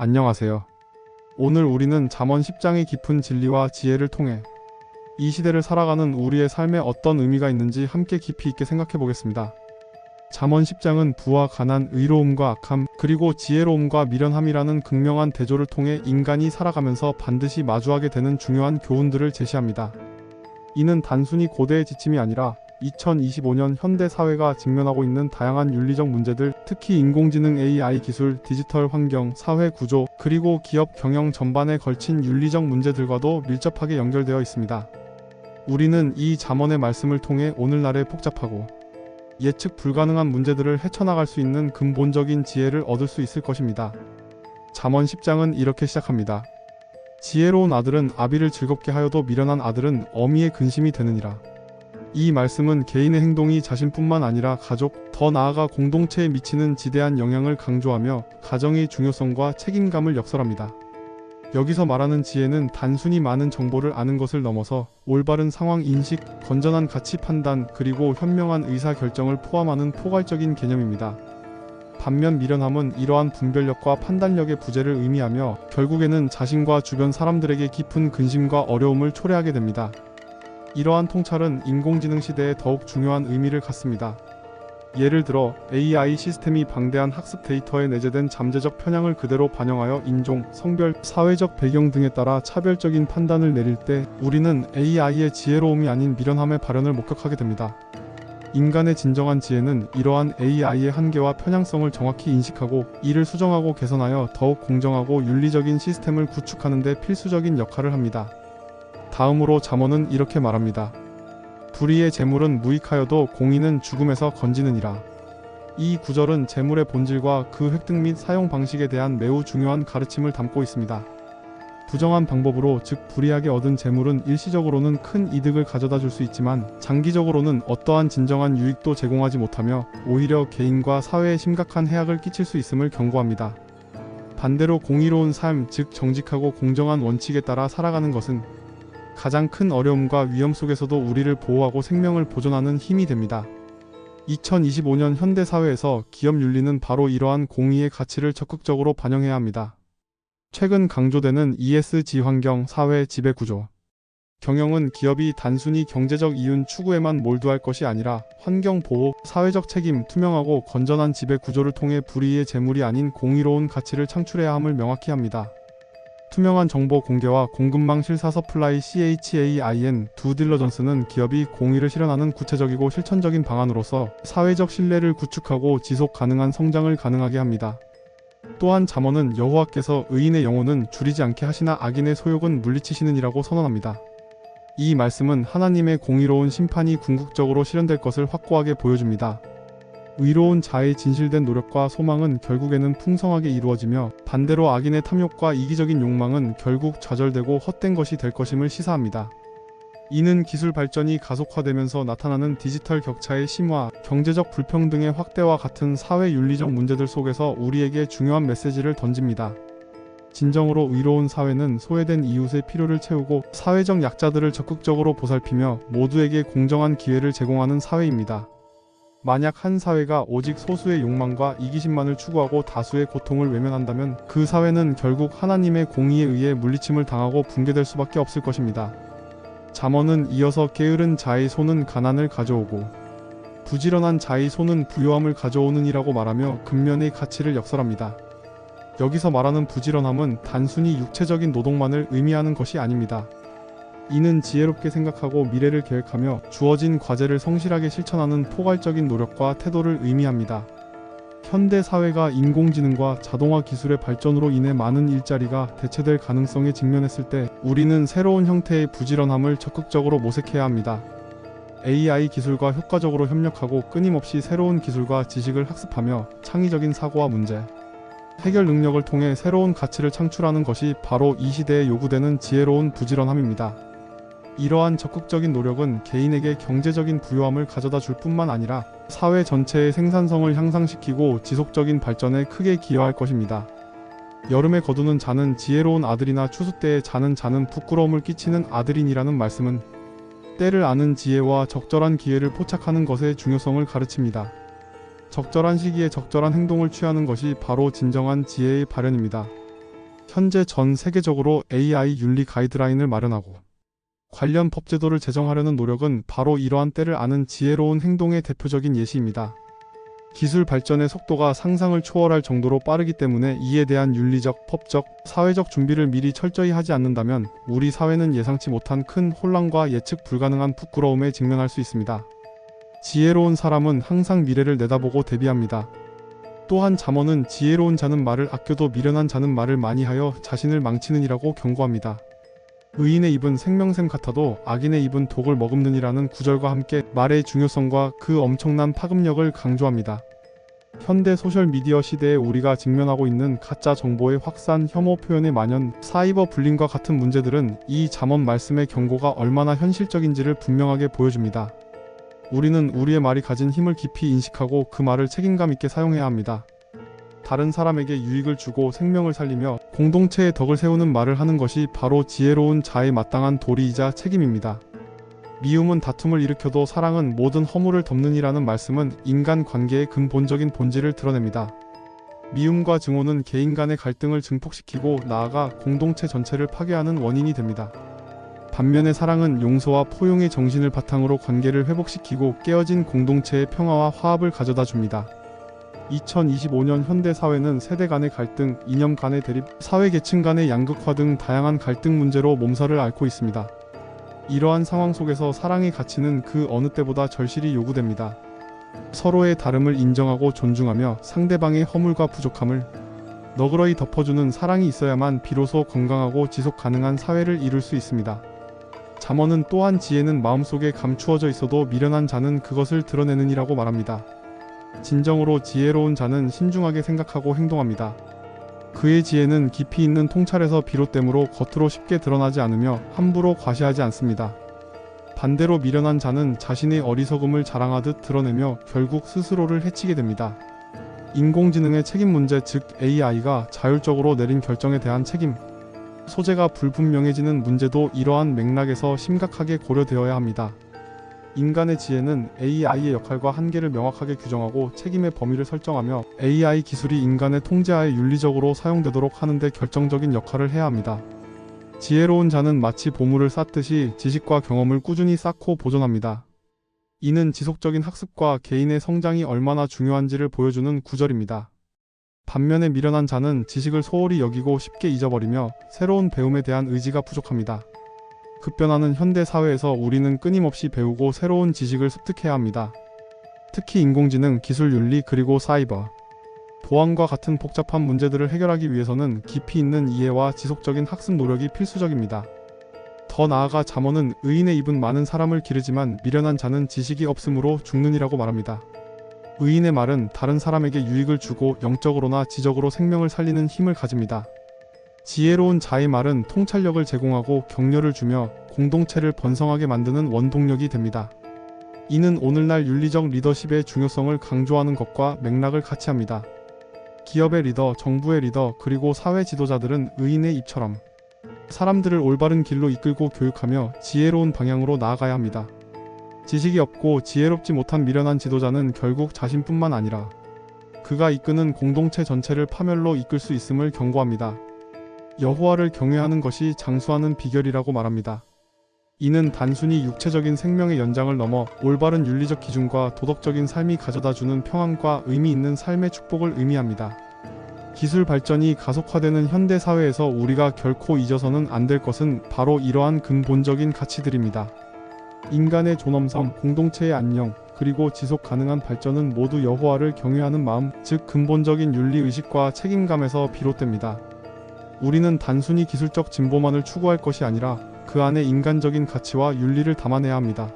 안녕하세요. 오늘 우리는 잠언 10장의 깊은 진리와 지혜를 통해 이 시대를 살아가는 우리의 삶에 어떤 의미가 있는지 함께 깊이 있게 생각해 보겠습니다. 잠언 10장은 부와 가난, 의로움과 악함, 그리고 지혜로움과 미련함이라는 극명한 대조를 통해 인간이 살아가면서 반드시 마주하게 되는 중요한 교훈들을 제시합니다. 이는 단순히 고대의 지침이 아니라 2025년 현대 사회가 직면하고 있는 다양한 윤리적 문제들, 특히 인공지능 AI 기술, 디지털 환경, 사회 구조, 그리고 기업 경영 전반에 걸친 윤리적 문제들과도 밀접하게 연결되어 있습니다. 우리는 이 잠언의 말씀을 통해 오늘날의 복잡하고 예측 불가능한 문제들을 헤쳐나갈 수 있는 근본적인 지혜를 얻을 수 있을 것입니다. 잠언 10장은 이렇게 시작합니다. 지혜로운 아들은 아비를 즐겁게 하여도 미련한 아들은 어미의 근심이 되느니라. 이 말씀은 개인의 행동이 자신뿐만 아니라 가족, 더 나아가 공동체에 미치는 지대한 영향을 강조하며 가정의 중요성과 책임감을 역설합니다. 여기서 말하는 지혜는 단순히 많은 정보를 아는 것을 넘어서 올바른 상황 인식, 건전한 가치 판단, 그리고 현명한 의사 결정을 포함하는 포괄적인 개념입니다. 반면 미련함은 이러한 분별력과 판단력의 부재를 의미하며 결국에는 자신과 주변 사람들에게 깊은 근심과 어려움을 초래하게 됩니다. 이러한 통찰은 인공지능 시대에 더욱 중요한 의미를 갖습니다. 예를 들어 AI 시스템이 방대한 학습 데이터에 내재된 잠재적 편향을 그대로 반영하여 인종, 성별, 사회적 배경 등에 따라 차별적인 판단을 내릴 때 우리는 AI의 지혜로움이 아닌 미련함의 발현을 목격하게 됩니다. 인간의 진정한 지혜는 이러한 AI의 한계와 편향성을 정확히 인식하고 이를 수정하고 개선하여 더욱 공정하고 윤리적인 시스템을 구축하는 데 필수적인 역할을 합니다. 다음으로 잠언은 이렇게 말합니다. 불의의 재물은 무익하여도 공의는 죽음에서 건지느니라. 이 구절은 재물의 본질과 그 획득 및 사용 방식에 대한 매우 중요한 가르침을 담고 있습니다. 부정한 방법으로, 즉 불이하게 얻은 재물은 일시적으로는 큰 이득을 가져다 줄 수 있지만 장기적으로는 어떠한 진정한 유익도 제공하지 못하며 오히려 개인과 사회에 심각한 해악을 끼칠 수 있음을 경고합니다. 반대로 공의로운 삶, 즉 정직하고 공정한 원칙에 따라 살아가는 것은 가장 큰 어려움과 위험 속에서도 우리를 보호하고 생명을 보존하는 힘이 됩니다. 2025년 현대 사회에서 기업 윤리는 바로 이러한 공의의 가치를 적극적으로 반영해야 합니다. 최근 강조되는 ESG 환경, 사회, 지배 구조. 경영은 기업이 단순히 경제적 이윤 추구에만 몰두할 것이 아니라 환경 보호, 사회적 책임, 투명하고 건전한 지배 구조를 통해 불이의 재물이 아닌 공의로운 가치를 창출해야 함을 명확히 합니다. 투명한 정보 공개와 공급망 실사 서플라이 CHAIN 두 딜러전스는 기업이 공의를 실현하는 구체적이고 실천적인 방안으로서 사회적 신뢰를 구축하고 지속 가능한 성장을 가능하게 합니다. 또한 잠언은 여호와께서 의인의 영혼은 줄이지 않게 하시나 악인의 소욕은 물리치시느니라고 선언합니다. 이 말씀은 하나님의 공의로운 심판이 궁극적으로 실현될 것을 확고하게 보여줍니다. 의로운 자의 진실된 노력과 소망은 결국에는 풍성하게 이루어지며 반대로 악인의 탐욕과 이기적인 욕망은 결국 좌절되고 헛된 것이 될 것임을 시사합니다. 이는 기술 발전이 가속화되면서 나타나는 디지털 격차의 심화, 경제적 불평등의 확대와 같은 사회 윤리적 문제들 속에서 우리에게 중요한 메시지를 던집니다. 진정으로 의로운 사회는 소외된 이웃의 필요를 채우고 사회적 약자들을 적극적으로 보살피며 모두에게 공정한 기회를 제공하는 사회입니다. 만약 한 사회가 오직 소수의 욕망과 이기심만을 추구하고 다수의 고통을 외면한다면 그 사회는 결국 하나님의 공의에 의해 물리침을 당하고 붕괴될 수밖에 없을 것입니다. 잠언은 이어서 게으른 자의 손은 가난을 가져오고 부지런한 자의 손은 부요함을 가져오느니라고 말하며 근면의 가치를 역설합니다. 여기서 말하는 부지런함은 단순히 육체적인 노동만을 의미하는 것이 아닙니다. 이는 지혜롭게 생각하고 미래를 계획하며 주어진 과제를 성실하게 실천하는 포괄적인 노력과 태도를 의미합니다. 현대 사회가 인공지능과 자동화 기술의 발전으로 인해 많은 일자리가 대체될 가능성에 직면했을 때 우리는 새로운 형태의 부지런함을 적극적으로 모색해야 합니다. AI 기술과 효과적으로 협력하고 끊임없이 새로운 기술과 지식을 학습하며 창의적인 사고와 문제 해결 능력을 통해 새로운 가치를 창출하는 것이 바로 이 시대에 요구되는 지혜로운 부지런함입니다. 이러한 적극적인 노력은 개인에게 경제적인 부요함을 가져다 줄 뿐만 아니라 사회 전체의 생산성을 향상시키고 지속적인 발전에 크게 기여할 것입니다. 여름에 거두는 자는 지혜로운 아들이나 추수 때에 자는 자는 부끄러움을 끼치는 아들이니라는 말씀은 때를 아는 지혜와 적절한 기회를 포착하는 것의 중요성을 가르칩니다. 적절한 시기에 적절한 행동을 취하는 것이 바로 진정한 지혜의 발현입니다. 현재 전 세계적으로 AI 윤리 가이드라인을 마련하고 관련 법제도를 제정하려는 노력은 바로 이러한 때를 아는 지혜로운 행동의 대표적인 예시입니다. 기술 발전의 속도가 상상을 초월할 정도로 빠르기 때문에 이에 대한 윤리적, 법적, 사회적 준비를 미리 철저히 하지 않는다면 우리 사회는 예상치 못한 큰 혼란과 예측 불가능한 부끄러움에 직면할 수 있습니다. 지혜로운 사람은 항상 미래를 내다보고 대비합니다. 또한 잠언은 지혜로운 자는 말을 아껴도 미련한 자는 말을 많이 하여 자신을 망치느니라고 경고합니다. 의인의 입은 생명샘 같아도 악인의 입은 독을 머금느니라는 구절과 함께 말의 중요성과 그 엄청난 파급력을 강조합니다. 현대 소셜미디어 시대에 우리가 직면하고 있는 가짜 정보의 확산, 혐오 표현의 만연, 사이버 불링과 같은 문제들은 이 잠언 말씀의 경고가 얼마나 현실적인지를 분명하게 보여줍니다. 우리는 우리의 말이 가진 힘을 깊이 인식하고 그 말을 책임감 있게 사용해야 합니다. 다른 사람에게 유익을 주고 생명을 살리며 공동체의 덕을 세우는 말을 하는 것이 바로 지혜로운 자의 마땅한 도리이자 책임입니다. 미움은 다툼을 일으켜도 사랑은 모든 허물을 덮느니라는 말씀은 인간 관계의 근본적인 본질을 드러냅니다. 미움과 증오는 개인 간의 갈등을 증폭시키고 나아가 공동체 전체를 파괴하는 원인이 됩니다. 반면에 사랑은 용서와 포용의 정신을 바탕으로 관계를 회복시키고 깨어진 공동체의 평화와 화합을 가져다 줍니다. 2025년 현대 사회는 세대 간의 갈등, 이념 간의 대립, 사회 계층 간의 양극화 등 다양한 갈등 문제로 몸살을 앓고 있습니다. 이러한 상황 속에서 사랑의 가치는 그 어느 때보다 절실히 요구됩니다. 서로의 다름을 인정하고 존중하며 상대방의 허물과 부족함을 너그러이 덮어주는 사랑이 있어야만 비로소 건강하고 지속 가능한 사회를 이룰 수 있습니다. 잠언은 또한 지혜는 마음속에 감추어져 있어도 미련한 자는 그것을 드러내느니라고 말합니다. 진정으로 지혜로운 자는 신중하게 생각하고 행동합니다. 그의 지혜는 깊이 있는 통찰에서 비롯되므로 겉으로 쉽게 드러나지 않으며 함부로 과시하지 않습니다. 반대로 미련한 자는 자신의 어리석음을 자랑하듯 드러내며 결국 스스로를 해치게 됩니다. 인공지능의 책임 문제, 즉 AI가 자율적으로 내린 결정에 대한 책임, 소재가 불분명해지는 문제도 이러한 맥락에서 심각하게 고려되어야 합니다. 인간의 지혜는 AI의 역할과 한계를 명확하게 규정하고 책임의 범위를 설정하며 AI 기술이 인간의 통제하에 윤리적으로 사용되도록 하는 데 결정적인 역할을 해야 합니다. 지혜로운 자는 마치 보물을 쌓듯이 지식과 경험을 꾸준히 쌓고 보존합니다. 이는 지속적인 학습과 개인의 성장이 얼마나 중요한지를 보여주는 구절입니다. 반면에 미련한 자는 지식을 소홀히 여기고 쉽게 잊어버리며 새로운 배움에 대한 의지가 부족합니다. 급변하는 현대 사회에서 우리는 끊임없이 배우고 새로운 지식을 습득해야 합니다. 특히 인공지능, 기술 윤리, 그리고 사이버 보안과 같은 복잡한 문제들을 해결하기 위해서는 깊이 있는 이해와 지속적인 학습 노력이 필수적입니다. 더 나아가 잠언은 의인의 입은 많은 사람을 기르지만 미련한 자는 지식이 없으므로 죽느니라고 말합니다. 의인의 말은 다른 사람에게 유익을 주고 영적으로나 지적으로 생명을 살리는 힘을 가집니다. 지혜로운 자의 말은 통찰력을 제공하고 격려를 주며 공동체를 번성하게 만드는 원동력이 됩니다. 이는 오늘날 윤리적 리더십의 중요성을 강조하는 것과 맥락을 같이 합니다. 기업의 리더, 정부의 리더, 그리고 사회 지도자들은 의인의 입처럼 사람들을 올바른 길로 이끌고 교육하며 지혜로운 방향으로 나아가야 합니다. 지식이 없고 지혜롭지 못한 미련한 지도자는 결국 자신뿐만 아니라 그가 이끄는 공동체 전체를 파멸로 이끌 수 있음을 경고합니다. 여호와를 경외하는 것이 장수하는 비결이라고 말합니다. 이는 단순히 육체적인 생명의 연장을 넘어 올바른 윤리적 기준과 도덕적인 삶이 가져다주는 평안과 의미 있는 삶의 축복을 의미합니다. 기술 발전이 가속화되는 현대 사회에서 우리가 결코 잊어서는 안 될 것은 바로 이러한 근본적인 가치들입니다. 인간의 존엄성, 공동체의 안녕, 그리고 지속 가능한 발전은 모두 여호와를 경외하는 마음, 즉 근본적인 윤리의식과 책임감에서 비롯됩니다. 우리는 단순히 기술적 진보만을 추구할 것이 아니라 그 안에 인간적인 가치와 윤리를 담아내야 합니다.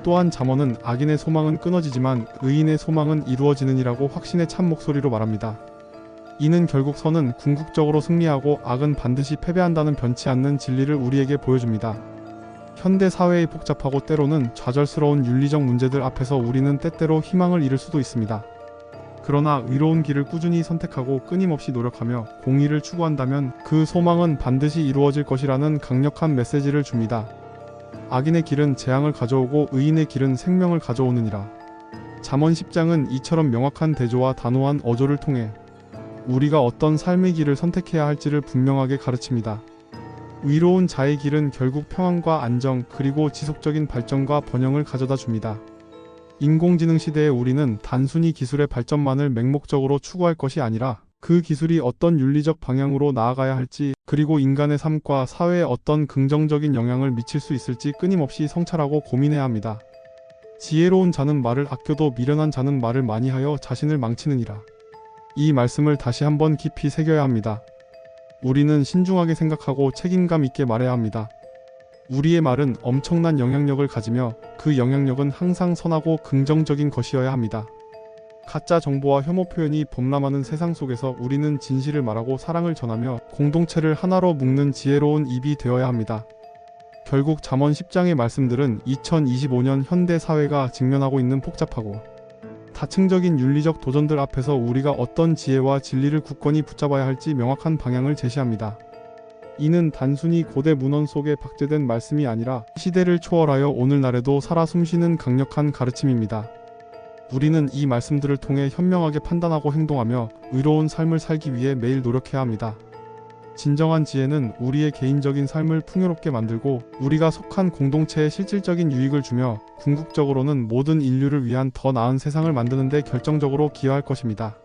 또한 잠언은 악인의 소망은 끊어지지만 의인의 소망은 이루어지느니라고 확신의 참 목소리로 말합니다. 이는 결국 선은 궁극적으로 승리하고 악은 반드시 패배한다는 변치 않는 진리를 우리에게 보여줍니다. 현대 사회의 복잡하고 때로는 좌절스러운 윤리적 문제들 앞에서 우리는 때때로 희망을 잃을 수도 있습니다. 그러나 의로운 길을 꾸준히 선택하고 끊임없이 노력하며 공의를 추구한다면 그 소망은 반드시 이루어질 것이라는 강력한 메시지를 줍니다. 악인의 길은 재앙을 가져오고 의인의 길은 생명을 가져오느니라. 잠언 10장은 이처럼 명확한 대조와 단호한 어조를 통해 우리가 어떤 삶의 길을 선택해야 할지를 분명하게 가르칩니다. 의로운 자의 길은 결국 평안과 안정 그리고 지속적인 발전과 번영을 가져다 줍니다. 인공지능 시대의 우리는 단순히 기술의 발전만을 맹목적으로 추구할 것이 아니라 그 기술이 어떤 윤리적 방향으로 나아가야 할지 그리고 인간의 삶과 사회에 어떤 긍정적인 영향을 미칠 수 있을지 끊임없이 성찰하고 고민해야 합니다. 지혜로운 자는 말을 아껴도 미련한 자는 말을 많이 하여 자신을 망치느니라. 이 말씀을 다시 한번 깊이 새겨야 합니다. 우리는 신중하게 생각하고 책임감 있게 말해야 합니다. 우리의 말은 엄청난 영향력을 가지며 그 영향력은 항상 선하고 긍정적인 것이어야 합니다. 가짜 정보와 혐오 표현이 범람하는 세상 속에서 우리는 진실을 말하고 사랑을 전하며 공동체를 하나로 묶는 지혜로운 입이 되어야 합니다. 결국 잠언 10장의 말씀들은 2025년 현대 사회가 직면하고 있는 복잡하고 다층적인 윤리적 도전들 앞에서 우리가 어떤 지혜와 진리를 굳건히 붙잡아야 할지 명확한 방향을 제시합니다. 이는 단순히 고대 문헌 속에 박제된 말씀이 아니라 시대를 초월하여 오늘날에도 살아 숨쉬는 강력한 가르침입니다. 우리는 이 말씀들을 통해 현명하게 판단하고 행동하며 의로운 삶을 살기 위해 매일 노력해야 합니다. 진정한 지혜는 우리의 개인적인 삶을 풍요롭게 만들고 우리가 속한 공동체에 실질적인 유익을 주며 궁극적으로는 모든 인류를 위한 더 나은 세상을 만드는 데 결정적으로 기여할 것입니다.